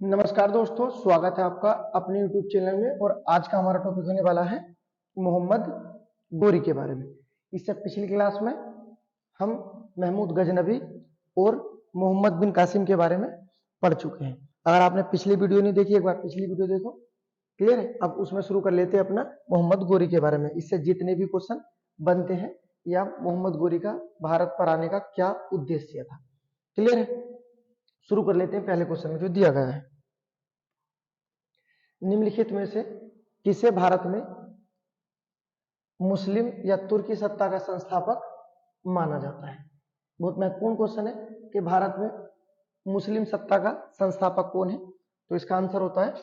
नमस्कार दोस्तों, स्वागत है आपका अपने YouTube चैनल में। और आज का हमारा टॉपिक होने वाला है मोहम्मद गोरी के बारे में। इससे पिछली क्लास में हम महमूद गजनबी और मोहम्मद बिन कासिम के बारे में पढ़ चुके हैं। अगर आपने पिछली वीडियो नहीं देखी, एक बार पिछली वीडियो देखो। क्लियर है? अब उसमें शुरू कर लेते हैं अपना मोहम्मद गोरी के बारे में। इससे जितने भी क्वेश्चन बनते हैं या मोहम्मद गोरी का भारत पर आने का क्या उद्देश्य था। क्लियर है? शुरू कर लेते हैं पहले क्वेश्चन में जो दिया गया है। निम्नलिखित में से किसे भारत में मुस्लिम या तुर्की सत्ता का संस्थापक माना जाता है? बहुत महत्वपूर्ण क्वेश्चन है कि भारत में मुस्लिम सत्ता का संस्थापक कौन है। तो इसका आंसर होता है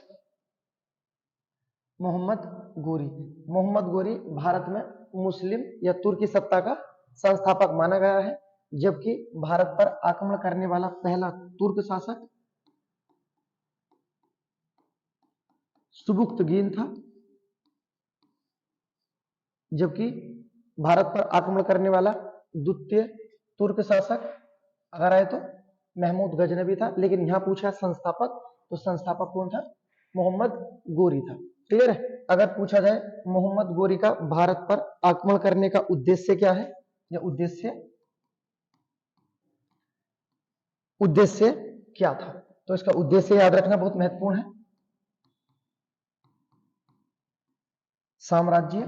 मोहम्मद गोरी। मोहम्मद गोरी भारत में मुस्लिम या तुर्की सत्ता का संस्थापक माना गया है, जबकि भारत पर आक्रमण करने वाला पहला तुर्क शासक सुबुक्तगीन था, जबकि भारत पर आक्रमण करने वाला द्वितीय तुर्क शासक अगर आए तो महमूद गजनबी था। लेकिन यहां पूछा संस्थापक, तो संस्थापक कौन था? मोहम्मद गोरी था। क्लियर है? अगर पूछा जाए मोहम्मद गोरी का भारत पर आक्रमण करने का उद्देश्य क्या है या उद्देश्य क्या था, तो इसका उद्देश्य याद रखना बहुत महत्वपूर्ण है। साम्राज्य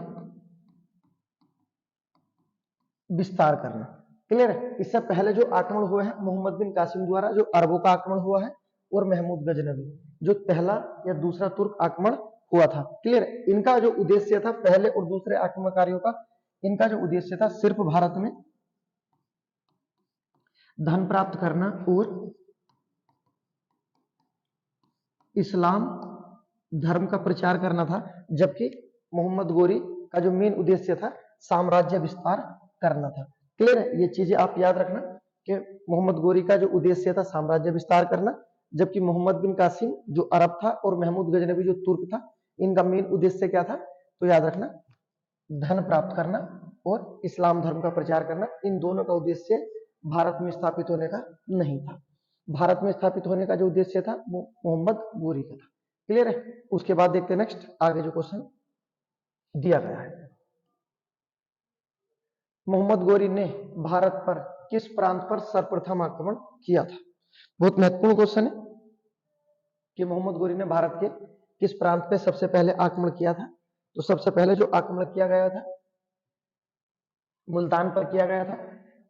विस्तार करना। क्लियर है? इससे पहले जो आक्रमण हुए हैं मोहम्मद बिन कासिम द्वारा, जो अरबों का आक्रमण हुआ है, और महमूद गजनबी जो पहला या दूसरा तुर्क आक्रमण हुआ था। क्लियर है? इनका जो उद्देश्य था पहले और दूसरे आक्रमणकारियों का, इनका जो उद्देश्य था सिर्फ भारत में धन प्राप्त करना और इस्लाम धर्म का प्रचार करना था, जबकि मोहम्मद गोरी का जो मेन उद्देश्य था साम्राज्य विस्तार करना था। क्लियर है? ये चीजें आप याद रखना कि मोहम्मद गोरी का जो उद्देश्य था साम्राज्य विस्तार करना, जबकि मोहम्मद बिन कासिम जो अरब था और महमूद गजनबी जो तुर्क था, इनका मेन उद्देश्य क्या था? तो याद रखना धन प्राप्त करना और इस्लाम धर्म का प्रचार करना। इन दोनों का उद्देश्य भारत में स्थापित होने का नहीं था। भारत में स्थापित होने का जो उद्देश्य था वो मोहम्मद गोरी का था। क्लियर है? उसके बाद देखते हैं नेक्स्ट आगे जो क्वेश्चन दिया गया है। मोहम्मद गोरी ने भारत पर किस प्रांत पर सर्वप्रथम आक्रमण किया था? बहुत महत्वपूर्ण क्वेश्चन है कि मोहम्मद गोरी ने भारत के किस प्रांत पे सबसे पहले आक्रमण किया था। तो सबसे पहले जो आक्रमण किया गया था मुल्तान पर किया गया था।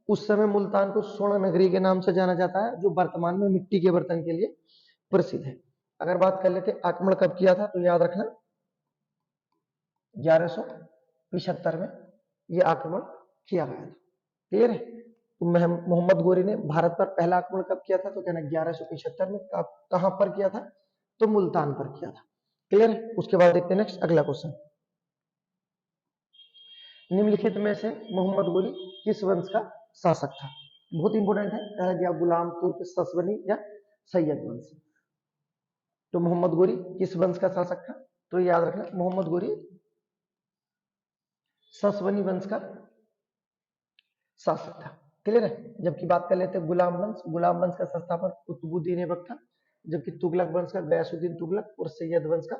उस समय मुल्तान को स्वर्ण नगरी के नाम से जाना जाता है, जो वर्तमान में मिट्टी के बर्तन के लिए प्रसिद्ध है। अगर बात कर लेते आक्रमण कब किया था, तो याद रखना 1175 में यह आक्रमण किया गया था। क्लियर है? तो मोहम्मद गोरी ने भारत पर पहला आक्रमण कब किया था, तो कहना 1175 में। कहां पर किया था? तो मुल्तान पर किया था। क्लियर है? उसके बाद देखते हैं नेक्स्ट अगला क्वेश्चन। निम्नलिखित में से मोहम्मद गोरी किस वंश का शासक था? बहुत इंपॉर्टेंट है, कहा गया गुलाम, तुर्क, ससवनी या सैयद वंश। तो मोहम्मद गोरी किस वंश का शासक था? तो याद रखना मोहम्मद गोरी ससवनी वंश का शासक था। क्लियर है? जबकि बात कर लेते हैं गुलाम वंश का संस्थापक कुतुबुद्दीन ऐबक था, जबकि तुगलक वंश का गयासुद्दीन तुगलक और सैयद वंश का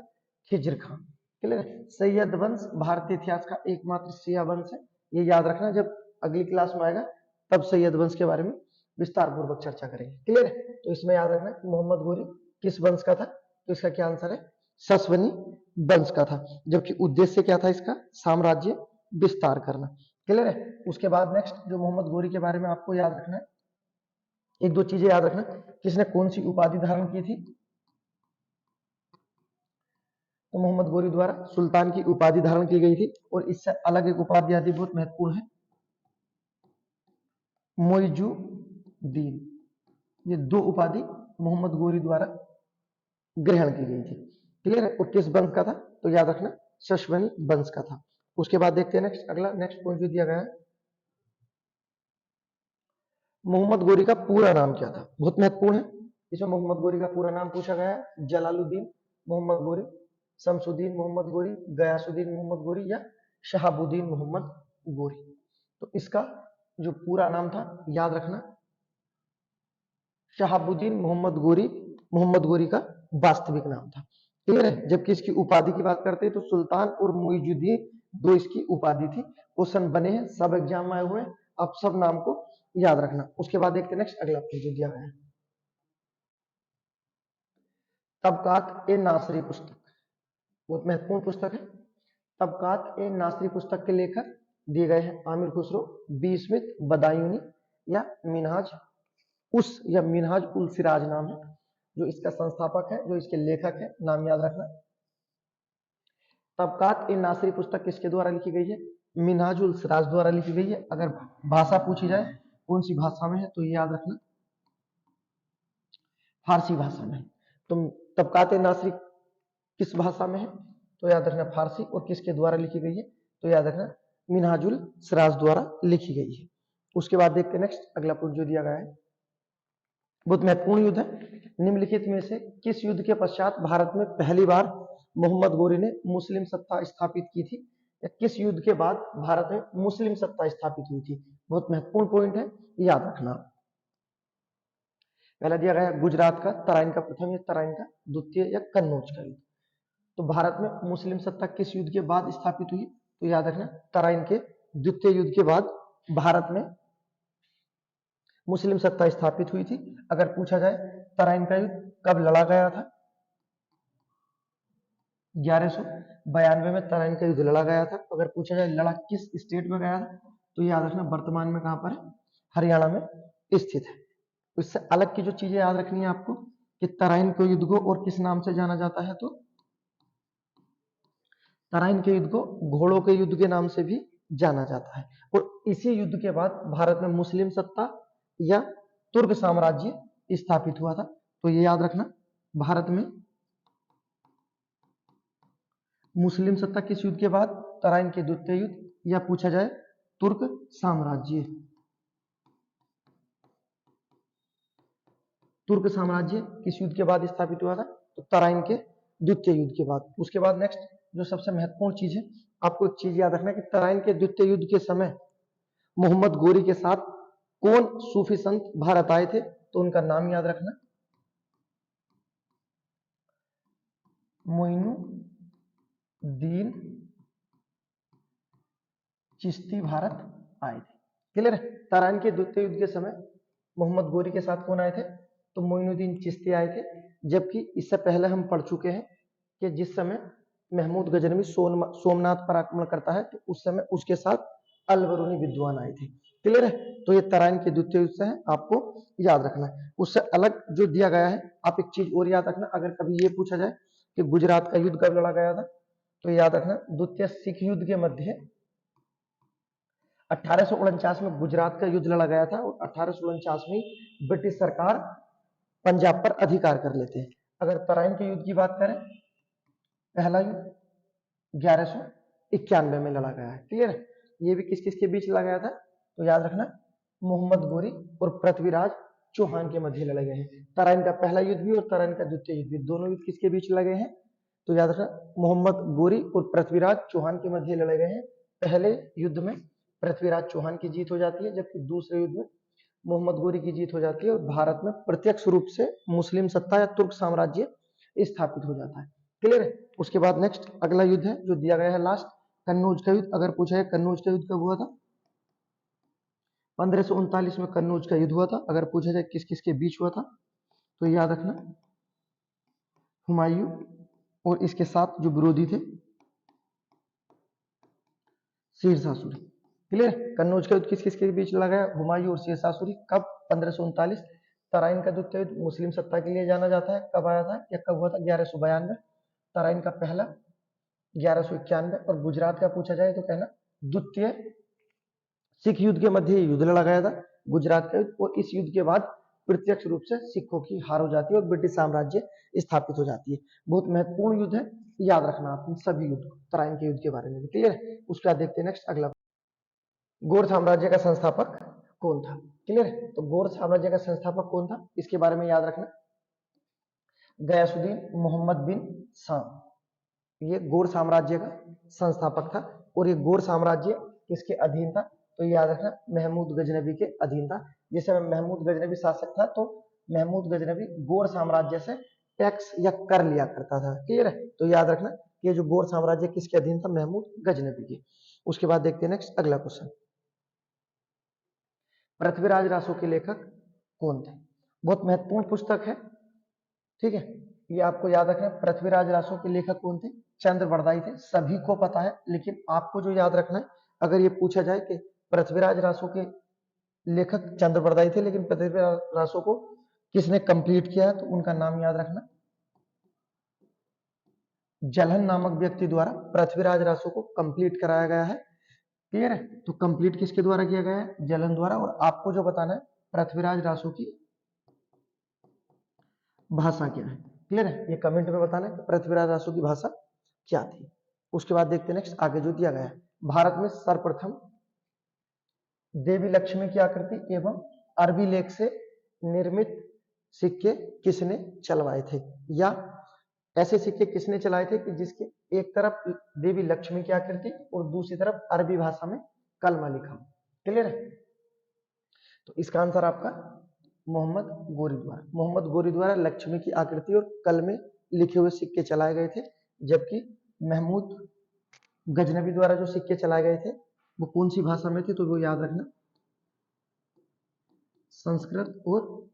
खिज्र खान। क्लियर है? सैयद वंश भारतीय इतिहास का एकमात्र शिया वंश है। ये याद रखना, जब अगली क्लास में आएगा तब सैयद वंश के बारे में विस्तार पूर्वक चर्चा करेंगे। क्लियर है? तो इसमें याद रखना कि मोहम्मद गोरी किस वंश का था, तो इसका क्या आंसर है? ससवनी वंश का था। जबकि उद्देश्य क्या था इसका? साम्राज्य विस्तार करना। क्लियर है? उसके बाद नेक्स्ट जो मोहम्मद गोरी के बारे में आपको याद रखना है, एक दो चीजें याद रखना। किसने कौन सी उपाधि धारण की थी? तो मोहम्मद गोरी द्वारा सुल्तान की उपाधि धारण की गई थी, और इससे अलग एक उपाधि आदि बहुत महत्वपूर्ण है, मोइजुद्दीन। ये दो उपाधि मोहम्मद गोरी द्वारा ग्रहण की गई थी। क्लियर है? और किस वंश का था? तो याद रखना ससवनी वंश का था। उसके बाद देखते हैं नेक्स्ट अगला नेक्स्ट पॉइंट जो दिया गया है, मोहम्मद गोरी का पूरा नाम क्या था? बहुत महत्वपूर्ण है। इसमें मोहम्मद गोरी का पूरा नाम पूछा गया है। जलालुद्दीन मोहम्मद गोरी, शमसुद्दीन मोहम्मद गोरी, गयासुद्दीन मोहम्मद गोरी या शहाबुद्दीन मोहम्मद गोरी। तो इसका जो पूरा नाम था याद रखना शहाबुद्दीन मोहम्मद गोरी मोहम्मद गोरी का वास्तविक नाम था। क्लियर है। जबकि इसकी उपाधि की बात करते हैं तो सुल्तान और मुइजुद्दीन दो इसकी उपाधि थी। क्वेश्चन बने हैं, सब एग्जाम में आए हुए हैं, आप सब नाम को याद रखना। उसके बाद देखते हैं नेक्स्ट अगला पेज जो दिया गया है, तबकात ए नासरी पुस्तक, बहुत महत्वपूर्ण पुस्तक है। तबकात ए नासरी पुस्तक के लेखक दिए गए हैं आमिर खुसरो, बी स्मिथ, बदायूनी या मिनहाज उस या मिनहाज उल सिराज नाम है जो इसका संस्थापक है, जो इसके लेखक है, नाम याद रखना। तबकात ए नासरी पुस्तक किसके द्वारा लिखी गई है? मिनहाज उल सिराज द्वारा लिखी गई है। अगर भाषा पूछी जाए कौन सी भाषा में है तो ये याद रखना फारसी भाषा में। तो तबकात ए नासरी किस भाषा में है तो याद रखना फारसी, और किसके द्वारा लिखी गई है तो याद रखना मिनहाजुल सिराज द्वारा लिखी गई है। उसके बाद देखते हैं नेक्स्ट अगला पॉइंट जो दिया गया है, बहुत महत्वपूर्ण युद्ध है। निम्नलिखित में से किस युद्ध के पश्चात भारत में पहली बार मोहम्मद गोरी ने मुस्लिम सत्ता स्थापित की थी, या किस युद्ध के बाद भारत में मुस्लिम सत्ता स्थापित हुई थी? बहुत महत्वपूर्ण पॉइंट है, याद रखना। पहला दिया गया है गुजरात का तराइन का प्रथम युद्ध, तराइन का द्वितीय या कन्नौज का युद्ध। तो भारत में मुस्लिम सत्ता किस युद्ध के बाद स्थापित हुई तो याद रखना तराइन के द्वितीय युद्ध के बाद भारत में मुस्लिम सत्ता स्थापित हुई थी। अगर पूछा जाए तराइन का युद्ध कब लड़ा गया था, 1192 में तराइन का युद्ध लड़ा गया था। अगर पूछा जाए लड़ा किस स्टेट में गया था तो याद रखना वर्तमान में कहां पर है, हरियाणा में स्थित है। इससे अलग की जो चीजें याद रखनी है आपको कि तराइन के युद्ध को और किस नाम से जाना जाता है, तो तराइन के युद्ध को घोड़ों के युद्ध के नाम से भी जाना जाता है। और इसी युद्ध के बाद भारत में मुस्लिम सत्ता या तुर्क साम्राज्य स्थापित हुआ था। तो ये याद रखना भारत में मुस्लिम सत्ता किस युद्ध के बाद, तराइन के द्वितीय युद्ध, या पूछा जाए तुर्क साम्राज्य, तुर्क साम्राज्य किस युद्ध के बाद स्थापित हुआ था तो तराइन के द्वितीय युद्ध के बाद। उसके बाद नेक्स्ट जो सबसे महत्वपूर्ण चीज है, आपको एक चीज याद रखना कि तराइन के द्वितीय युद्ध के समय मोहम्मद गोरी के साथ कौन सूफी संत भारत आए थे, तो उनका नाम याद रखना मोइनुद्दीन चिश्ती भारत आए थे। क्लियर है। तराइन के द्वितीय युद्ध के समय मोहम्मद गोरी के साथ कौन आए थे तो मोइनुद्दीन चिश्ती आए थे। जबकि इससे पहले हम पढ़ चुके हैं कि जिस समय महमूद गजनवी सोमनाथ पर आक्रमण करता है तो उस समय उसके साथ अलबरूनी विद्वान आए थे। क्लियर है। तो ये तराइन के द्वितीय युद्ध से है, आपको याद रखना है। उससे अलग जो दिया गया है, आप एक चीज और याद रखना, अगर कभी ये पूछा जाए कि गुजरात का युद्ध कब लड़ा गया था तो याद रखना द्वितीय सिख युद्ध के मध्य 1849 में गुजरात का युद्ध लड़ा गया था, और 1849 में ब्रिटिश सरकार पंजाब पर अधिकार कर लेते हैं। अगर तराइन के युद्ध की बात करें, पहला युद्ध 1191 में लड़ा गया है। क्लियर है। ये भी किस किस के बीच लड़ा गया था तो याद रखना मोहम्मद गोरी और पृथ्वीराज चौहान के मध्य लड़े गए हैं। तराइन का पहला युद्ध भी और तराइन का द्वितीय युद्ध भी, दोनों युद्ध किसके बीच लगे हैं तो याद रखना मोहम्मद गोरी और पृथ्वीराज चौहान के मध्य लड़े गए हैं। पहले युद्ध में पृथ्वीराज चौहान की जीत हो जाती है, जबकि दूसरे युद्ध में मोहम्मद गोरी की जीत हो जाती है और भारत में प्रत्यक्ष रूप से मुस्लिम सत्ता या तुर्क साम्राज्य स्थापित हो जाता है। क्लियर है। उसके बाद नेक्स्ट अगला युद्ध है जो दिया गया है लास्ट, कन्नौज का युद्ध। अगर पूछा है कन्नौज का युद्ध कब हुआ था, 1539 में कन्नौज का युद्ध हुआ था। अगर पूछा जाए किस किस के बीच हुआ था तो याद रखना हुमायूं और इसके साथ जो विरोधी थे शेरशाह सूरी। क्लियर। कन्नौज का युद्ध किस किस के बीच लड़ा गया, हुमायूं और शेरशाह सूरी। कब, 1539। तराइन का द्वितीय युद्ध मुस्लिम सत्ता के लिए जाना जाता है, कब आया था या कब हुआ था, 1192। तराइन का पहला 1191, और गुजरात का पूछा जाए तो कहना द्वितीय सिख युद्ध के मध्य युद्ध लड़ा गया था, गुजरात का युद्ध। और इस युद्ध के बाद प्रत्यक्ष रूप से सिखों की हार हो जाती है और ब्रिटिश साम्राज्य स्थापित हो जाती है। बहुत महत्वपूर्ण युद्ध है, याद रखना आप सभी युद्ध, तराइन के युद्ध के बारे में भी। क्लियर है। उसके बाद देखते हैं नेक्स्ट अगला, गौड़ साम्राज्य का संस्थापक कौन था। क्लियर है। तो गौड़ साम्राज्य का संस्थापक कौन था इसके बारे में याद रखना गयासुद्दीन मोहम्मद बिन शाम, ये गौड़ साम्राज्य का संस्थापक था। और ये गौड़ साम्राज्य किसके अधीन था तो याद रखना महमूद गजनबी के अधीन था। जिस समय महमूद गजनबी शासक था तो महमूद गजनबी गौर साम्राज्य से टैक्स या कर लिया करता था। क्लियर है? तो याद रखना ये जो गौर साम्राज्य किसके अधीन था? महमूद गजनबी के। उसके बाद देखते हैं नेक्स्ट अगला क्वेश्चन, पृथ्वीराज रासो के लेखक कौन थे? बहुत महत्वपूर्ण पुस्तक है, ठीक है, ये आपको याद रखना है। पृथ्वीराज रासो के लेखक कौन थे? चंद्र बरदाई थे, सभी को पता है, लेकिन आपको जो याद रखना है, अगर ये पूछा जाए कि पृथ्वीराज रासो के लेखक चंद्र बरदाई थे, लेकिन पृथ्वीराज रासो को किसने कंप्लीट किया है, तो उनका नाम याद रखना, जलहन नामक व्यक्ति द्वारा पृथ्वीराज रासो को कंप्लीट कराया गया है। क्लियर है? तो कंप्लीट किसके द्वारा किया गया है? जलहन द्वारा। और आपको जो बताना है पृथ्वीराज रासो की भाषा क्या है। क्लियर है? ये कमेंट में बताना है कि पृथ्वीराज रासो की भाषा क्या थी। उसके बाद देखते हैं नेक्स्ट आगे जो दिया गया है, भारत में सर्वप्रथम देवी लक्ष्मी की आकृति एवं अरबी लेख से निर्मित सिक्के किसने चलवाए थे, या ऐसे सिक्के किसने चलाए थे कि जिसके एक तरफ देवी लक्ष्मी की आकृति और दूसरी तरफ अरबी भाषा में कलमा लिखा। क्लियर है? तो इसका आंसर आपका मोहम्मद गोरी द्वारा, मोहम्मद गोरी द्वारा लक्ष्मी की आकृति और कलमे लिखे हुए सिक्के चलाए गए थे। जबकि महमूद गजनबी द्वारा जो सिक्के चलाए गए थे वो कौन सी भाषा में थे? तो वो याद रखना संस्कृत और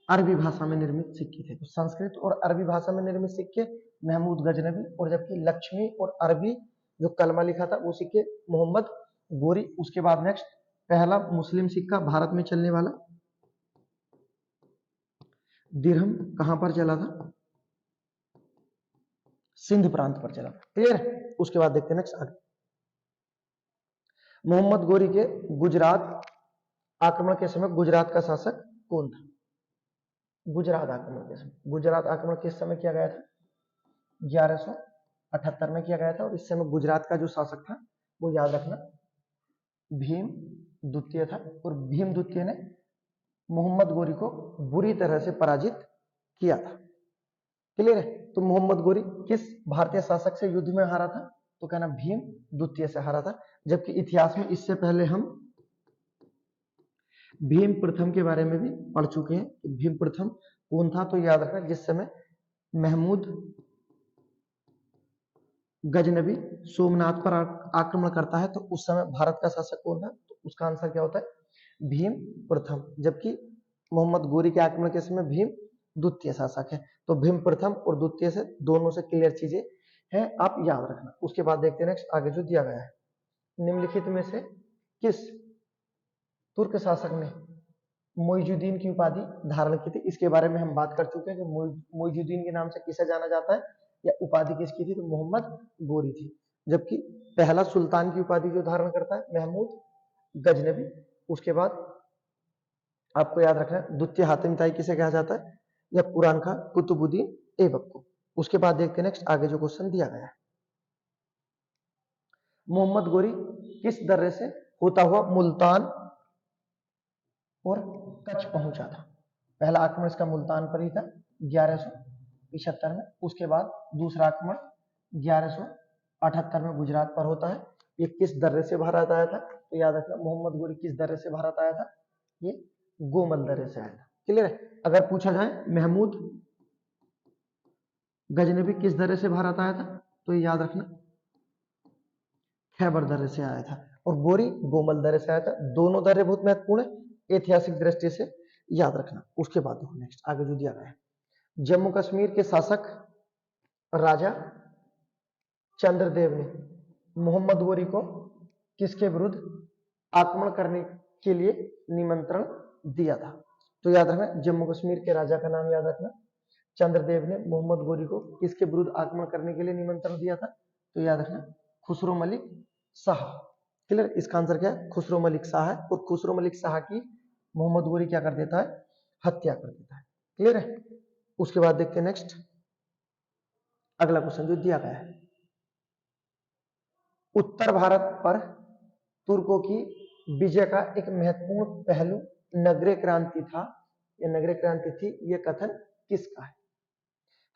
अरबी भाषा में निर्मित सिक्के थे। तो संस्कृत और अरबी भाषा में निर्मित सिक्के महमूद गजनबी, और जबकि लक्ष्मी और अरबी जो कलमा लिखा था वो सिक्के मोहम्मद गोरी। उसके बाद नेक्स्ट पहला मुस्लिम सिक्का भारत में चलने वाला दिरहम कहां पर चला था? सिंध प्रांत पर चला था। क्लियर? उसके बाद देखते हैं नेक्स्ट आगे, मोहम्मद गोरी के गुजरात आक्रमण के समय गुजरात का शासक कौन था? गुजरात आक्रमण के समय, गुजरात आक्रमण किस समय किया गया था? 1178 में किया गया था। और इस समय गुजरात का जो शासक था वो याद रखना भीम द्वितीय था। और भीम द्वितीय ने मोहम्मद गोरी को बुरी तरह से पराजित किया था। क्लियर है? तो मोहम्मद गोरी किस भारतीय शासक से युद्ध में हारा था? तो कहना भीम द्वितीय से हारा था। जबकि इतिहास में इससे पहले हम भीम प्रथम के बारे में भी पढ़ चुके हैं। भीम प्रथम कौन था? तो याद रखना जिस समय महमूद गजनबी सोमनाथ पर आक्रमण करता है तो उस समय भारत का शासक कौन था? तो उसका आंसर क्या होता है? भीम प्रथम। जबकि मोहम्मद गोरी के आक्रमण के समय भीम द्वितीय शासक है। तो भीम प्रथम और द्वितीय से दोनों से क्लियर चीजें हैं, आप याद रखना। उसके बाद देखते हैं नेक्स्ट आगे जो दिया गया है, निम्नलिखित में से किस तुर्क शासक ने मोइजुद्दीन की उपाधि धारण की थी? इसके बारे में हम बात कर चुके हैं कि मोइजुद्दीन के नाम से किसे जाना जाता है, या उपाधि किसकी थी? तो मोहम्मद गोरी थी। जबकि पहला सुल्तान की उपाधि जो धारण करता है महमूद गजनबी। उसके बाद आपको याद रखना है द्वितीय हातिम ताई किसे कहा जाता है, या कुरान खां कुतुबुद्दीन ऐबक को। उसके बाद देखते हैं नेक्स्ट आगे जो क्वेश्चन दिया गया है, मोहम्मद गोरी किस दर्रे से होता हुआ मुल्तान और कच्छ पहुंचा था? पहला आक्रमण इसका मुल्तान पर ही था 1175 में। उसके बाद दूसरा आक्रमण 1178 में गुजरात पर होता है। ये किस दर्रे से भारत आया था? तो याद रखना मोहम्मद गोरी किस दर्रे से भारत आया था? ये गोमल दर्रे से आया था। क्लियर है? अगर पूछा जाए महमूद गजनबी किस दर्रे से भारत आया था, तो ये याद रखना खैबर दर्रे से आया था। और गोरी गोमल दर्रे से आया था। दोनों दर्रे बहुत महत्वपूर्ण है ऐतिहासिक दृष्टि से, याद रखना। उसके बाद देखो नेक्स्ट आगे जो दिया गया है, जम्मू कश्मीर के शासक राजा चंद्रदेव ने मोहम्मद गोरी को किसके विरुद्ध आक्रमण करने के लिए निमंत्रण दिया था? तो याद रखना जम्मू कश्मीर के राजा का नाम याद रखना, चंद्रदेव ने मोहम्मद गोरी को किसके विरुद्ध आक्रमण करने के लिए निमंत्रण दिया था? तो याद रखना खुसरो मलिक शाह। क्लियर? इसका आंसर क्या है? खुसरो मलिक शाह है। और खुसरो मलिक शाह की मोहम्मद गोरी क्या कर देता है? हत्या कर देता है। क्लियर है? उसके बाद देखते हैं नेक्स्ट अगला क्वेश्चन जो दिया गया है, उत्तर भारत पर तुर्कों की विजय का एक महत्वपूर्ण पहलू नगरीय क्रांति था, यह नगरीय क्रांति थी, यह कथन किसका है?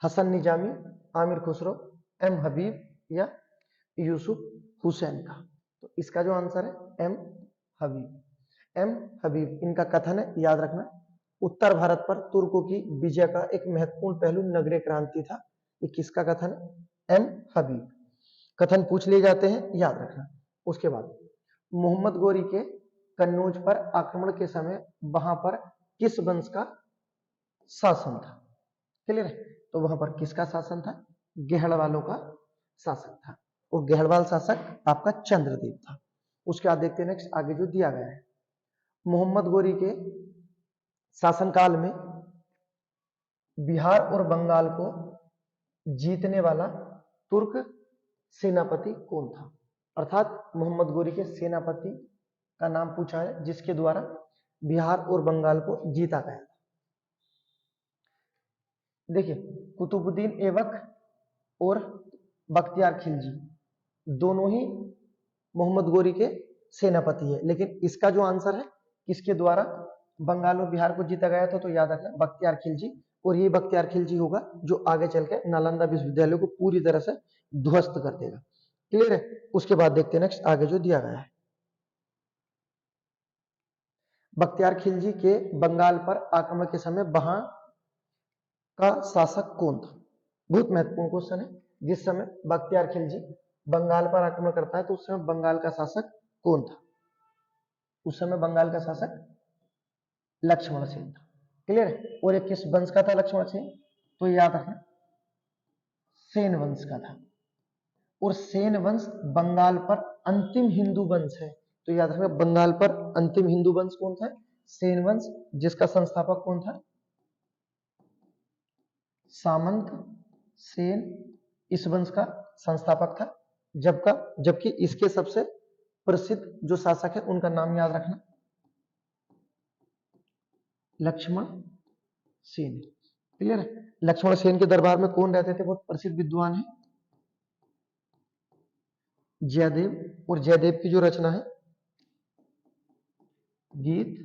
हसन निजामी, आमिर खुसरो, एम हबीब, या यूसुफ हुसैन का? तो इसका जो आंसर है एम हबीब। एम हबीब, इनका कथन है, याद रखना, उत्तर भारत पर तुर्कों की विजय का एक महत्वपूर्ण पहलू नगरीय क्रांति था। ये किसका कथन है? एम हबीब। कथन पूछ लिए जाते हैं, याद रखना। उसके बाद मोहम्मद गोरी के कन्नौज पर आक्रमण के समय वहां पर किस वंश का शासन था? क्लियर है? तो वहां पर किसका शासन था? गेहड़वालों का शासक था, और गेहड़वाल शासक आपका चंद्रदेव था। उसके बाद देखते हैं नेक्स्ट आगे जो दिया गया है। मोहम्मद गोरी के शासनकाल में बिहार और बंगाल को जीतने वाला तुर्क सेनापति कौन था? अर्थात मोहम्मद गोरी के सेनापति का नाम पूछा है जिसके द्वारा बिहार और बंगाल को जीता गया। देखिए, कुतुबुद्दीन ऐबक और बख्तियार खिलजी दोनों ही मोहम्मद गोरी के सेनापति है, लेकिन इसका जो आंसर है किसके द्वारा बंगाल और बिहार को जीता गया था, तो याद रखना बख्तियार खिलजी। और ये बख्तियार खिलजी होगा जो आगे चल के नालंदा विश्वविद्यालय को पूरी तरह से ध्वस्त कर देगा। क्लियर है? उसके बाद देखते हैं नेक्स्ट आगे जो दिया गया है। बख्तियार खिलजी के बंगाल पर आक्रमण के समय वहां का शासक कौन था? बहुत महत्वपूर्ण क्वेश्चन है। जिस समय बख्तियार खिलजी बंगाल पर आक्रमण करता है तो उस समय बंगाल का शासक कौन था? उस समय बंगाल का शासक लक्ष्मण सेन था। क्लियर है? और एक किस वंश का था लक्ष्मण सेन? तो याद रखना सेन वंश का था। और सेन वंश बंगाल पर अंतिम हिंदू वंश है। तो याद रखना बंगाल पर अंतिम हिंदू वंश कौन था? सेन वंश, जिसका संस्थापक कौन था? सामंत सेन इस वंश का संस्थापक था। जबकि इसके सबसे प्रसिद्ध जो शासक है उनका नाम याद रखना लक्ष्मण सेन। क्लियर है? लक्ष्मण सेन के दरबार में कौन रहते थे? बहुत प्रसिद्ध विद्वान है जयदेव। और जयदेव की जो रचना है गीत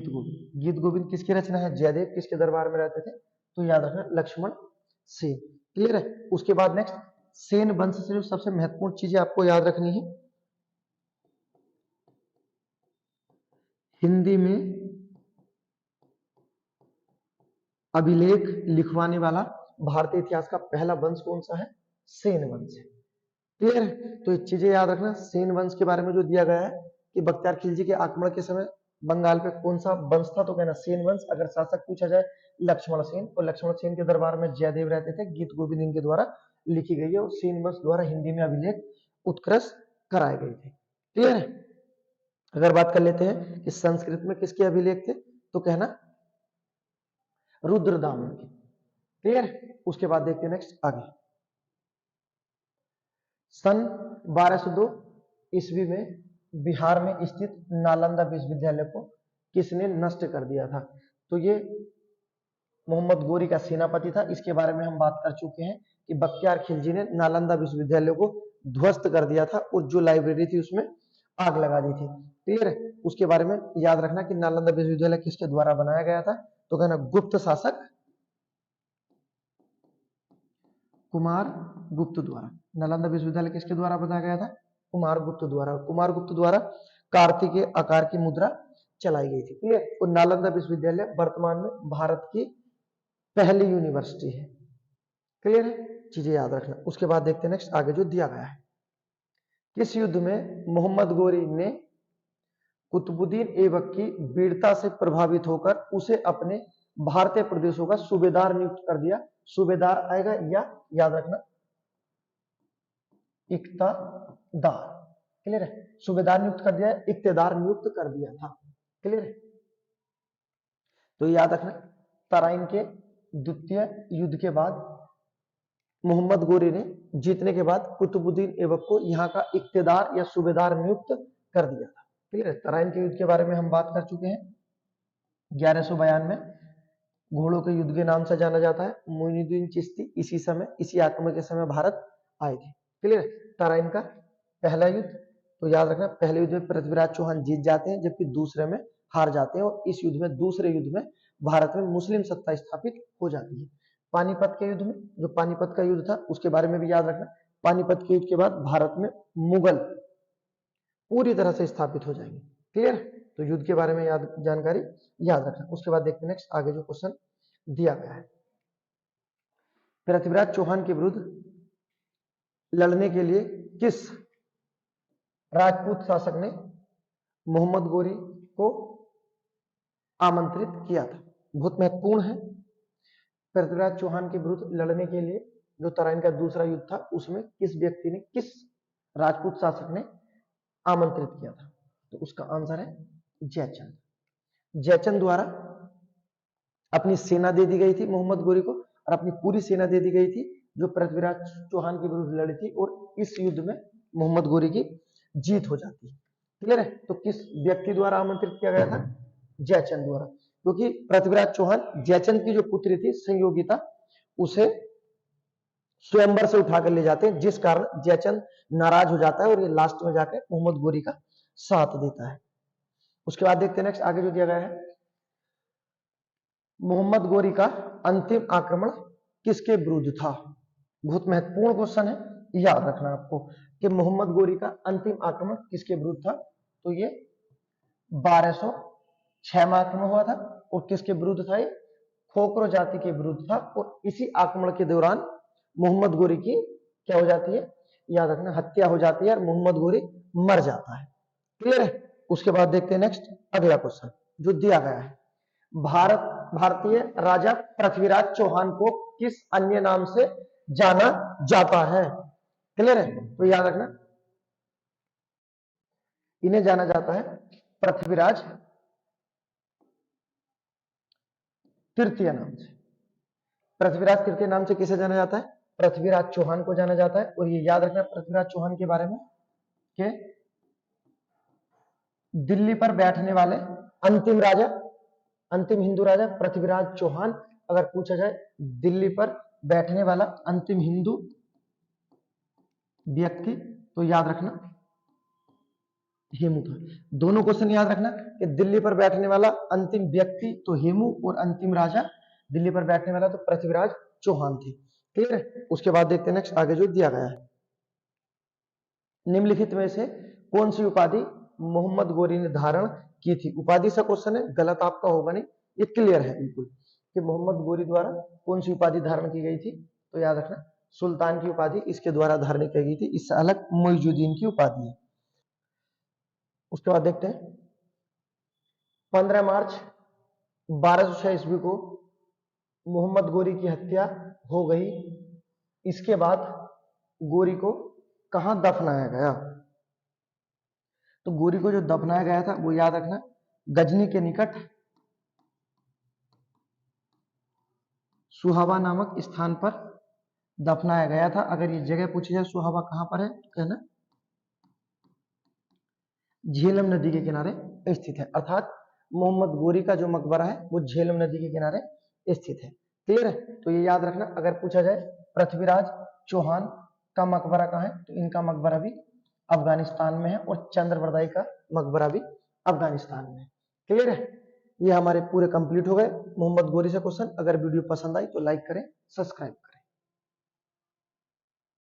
गोविंद। गीत गोविंद किसकी रचना है? जयदेव। किसके दरबार में रहते थे? तो याद रखना लक्ष्मण सेन। क्लियर है? उसके बाद नेक्स्ट सेन वंश से जो सबसे महत्वपूर्ण चीजें आपको याद रखनी है, हिंदी में अभिलेख लिखवाने वाला भारतीय इतिहास का पहला वंश कौन सा है? सेन वंश है। क्लियर है? तो ये चीजें याद रखना। सेन वंश के बारे में जो दिया गया है कि बख्तियार खिलजी के आक्रमण के समय बंगाल पे कौन सा वंश था, तो कहना सेन वंश। अगर शासक पूछा जाए लक्ष्मण सेन, और लक्ष्मण सेन के दरबार में जयदेव रहते थे। गीत गोविंद इनके द्वारा लिखी गई है और सेन वंश द्वारा हिंदी में अभिलेख उत्कृष्ट कराए गए थे। क्लियर है? अगर बात कर लेते हैं कि संस्कृत में किसके अभिलेख थे, तो कहना रुद्रदामन के। क्लियर? उसके बाद देखते हैं नेक्स्ट आगे। सन 1202 ईस्वी में बिहार में स्थित नालंदा विश्वविद्यालय को किसने नष्ट कर दिया था? तो ये मोहम्मद गोरी का सेनापति था। इसके बारे में हम बात कर चुके हैं कि बख्तियार खिलजी ने नालंदा विश्वविद्यालय को ध्वस्त कर दिया था और जो लाइब्रेरी थी उसमें आग लगा दी थी। क्लियर है? उसके बारे में याद रखना कि नालंदा विश्वविद्यालय किसके द्वारा बनाया गया था, तो कहना गुप्त शासक कुमार गुप्त द्वारा। नालंदा विश्वविद्यालय किसके द्वारा बनाया गया था? कुमार गुप्त द्वारा। कुमार गुप्त द्वारा कार्तिकेय आकार की मुद्रा चलाई गई थी। क्लियर? और नालंदा विश्वविद्यालय वर्तमान में भारत की पहली यूनिवर्सिटी है। क्लियर है? चीजें याद रखना। उसके बाद देखते हैं नेक्स्ट आगे जो दिया गया है। किस युद्ध में मोहम्मद गोरी ने कुतुबुद्दीन ऐबक की वीरता से प्रभावित होकर उसे अपने भारतीय प्रदेशों का सूबेदार नियुक्त कर दिया? सूबेदार आएगा या याद रखना इक्तादार। क्लियर है? सूबेदार नियुक्त कर दिया, इक्तेदार नियुक्त कर दिया था। क्लियर है? तो याद रखना तराइन के द्वितीय युद्ध के बाद मोहम्मद गोरी ने जीतने के बाद कुतुबुद्दीन ऐबक को यहाँ का इक्तेदार या सूबेदार नियुक्त कर दिया था। क्लियर है? तराइन के युद्ध के बारे में हम बात कर चुके हैं। 1192 घोड़ों के युद्ध के नाम से जाना जाता है। मोइनुद्दीन चिश्ती इसी आक्रमण के समय भारत आए थे। क्लियर? तराइन का पहला युद्ध, तो याद रखना पहले युद्ध में पृथ्वीराज चौहान जीत जाते हैं जबकि दूसरे में हार जाते हैं, और इस युद्ध में दूसरे युद्ध में भारत में मुस्लिम सत्ता स्थापित हो जाती है। पानीपत के युद्ध में, जो पानीपत का युद्ध था उसके बारे में भी याद रखना। पानीपत के युद्ध के बाद भारत में मुगल पूरी तरह से स्थापित हो जाएंगे। क्लियर? तो युद्ध के बारे में जानकारी याद रखना। उसके बाद देखते हैं नेक्स्ट आगे जो क्वेश्चन दिया गया है। पृथ्वीराज चौहान के विरुद्ध लड़ने के लिए किस राजपूत शासक ने मोहम्मद गोरी को आमंत्रित किया था? बहुत महत्वपूर्ण है। पृथ्वीराज चौहान के विरुद्ध लड़ने के लिए जो तराइन का दूसरा युद्ध था, उसमें किस व्यक्ति ने, किस राजपूत शासक ने आमंत्रित किया था? तो उसका आंसर है जयचंद। जयचंद द्वारा अपनी सेना दे दी गई थी मोहम्मद गोरी को, और अपनी पूरी सेना दे दी गई थी जो पृथ्वीराज चौहान के विरुद्ध लड़ी थी, और इस युद्ध में मोहम्मद गोरी की जीत हो जाती है। क्लियर है? तो किस व्यक्ति द्वारा आमंत्रित किया गया था? जयचंद द्वारा। क्योंकि पृथ्वीराज चौहान जयचंद की जो पुत्री थी संयोगिता, उसे स्वयंवर से उठाकर ले जाते हैं, जिस कारण जयचंद नाराज हो जाता है और ये लास्ट में जाकर मोहम्मद गोरी का साथ देता है। उसके बाद देखते हैं नेक्स्ट आगे जो दिया गया है, मोहम्मद गोरी का अंतिम आक्रमण किसके विरुद्ध था? बहुत महत्वपूर्ण क्वेश्चन है, याद रखना आपको कि मोहम्मद गोरी का अंतिम आक्रमण किसके विरुद्ध था। तो ये 1206 में आक्रमण हुआ था, और किसके विरुद्ध था? ये खोखरो जाति के विरुद्ध था। और इसी आक्रमण के दौरान मोहम्मद गोरी की क्या हो जाती है? याद रखना, हत्या हो जाती है और मोहम्मद गोरी मर जाता है। क्लियर है? उसके बाद देखते हैं नेक्स्ट अगला क्वेश्चन जो दिया गया है, भारतीय राजा पृथ्वीराज चौहान को किस अन्य नाम से जाना जाता है? क्लियर है? तो याद रखना, इन्हें जाना जाता है पृथ्वीराज तृतीय नाम से। पृथ्वीराज तृतीय नाम से किसे जाना जाता है? पृथ्वीराज चौहान को जाना जाता है। और ये याद रखना पृथ्वीराज चौहान के बारे में कि दिल्ली पर बैठने वाले अंतिम राजा, अंतिम हिंदू राजा पृथ्वीराज चौहान। अगर पूछा जाए दिल्ली पर बैठने वाला अंतिम हिंदू व्यक्ति, तो याद रखना हेमू था। दोनों क्वेश्चन याद रखना कि दिल्ली पर बैठने वाला अंतिम व्यक्ति तो हेमू, और अंतिम राजा दिल्ली पर बैठने वाला तो पृथ्वीराज चौहान थे। क्लियर है? उसके बाद देखते हैं नेक्स्ट आगे जो दिया गया है, निम्नलिखित में से कौन सी उपाधि मोहम्मद गोरी ने धारण की थी? उपाधि से क्वेश्चन है, गलत आपका होगा नहीं, ये क्लियर है बिल्कुल कि मोहम्मद गोरी द्वारा कौन सी उपाधि धारण की गई थी। तो याद रखना सुल्तान की उपाधि इसके द्वारा धारण की गई थी, इससे अलग मोइजुद्दीन की उपाधि है। उसके बाद देखते हैं 15 मार्च 1206 ईस्वी को मोहम्मद गोरी की हत्या हो गई। इसके बाद गोरी को कहां दफनाया गया? तो गोरी को जो दफनाया गया था वो याद रखना गजनी के निकट सुहावा नामक स्थान पर दफनाया गया था। अगर ये जगह पूछी जाए सुहावा कहां पर है, तो कहना झेलम नदी के किनारे स्थित है। अर्थात मोहम्मद गोरी का जो मकबरा है वो झेलम नदी के किनारे स्थित है। क्लियर है? तो ये याद रखना, अगर पूछा जाए पृथ्वीराज चौहान का मकबरा कहाँ है, तो इनका मकबरा भी अफगानिस्तान में है, और चंद्रवरदाई का मकबरा भी अफगानिस्तान में है। क्लियर है? ये हमारे पूरे कंप्लीट हो गए मोहम्मद गोरी से क्वेश्चन। अगर वीडियो पसंद आई तो लाइक करें, सब्सक्राइब करें।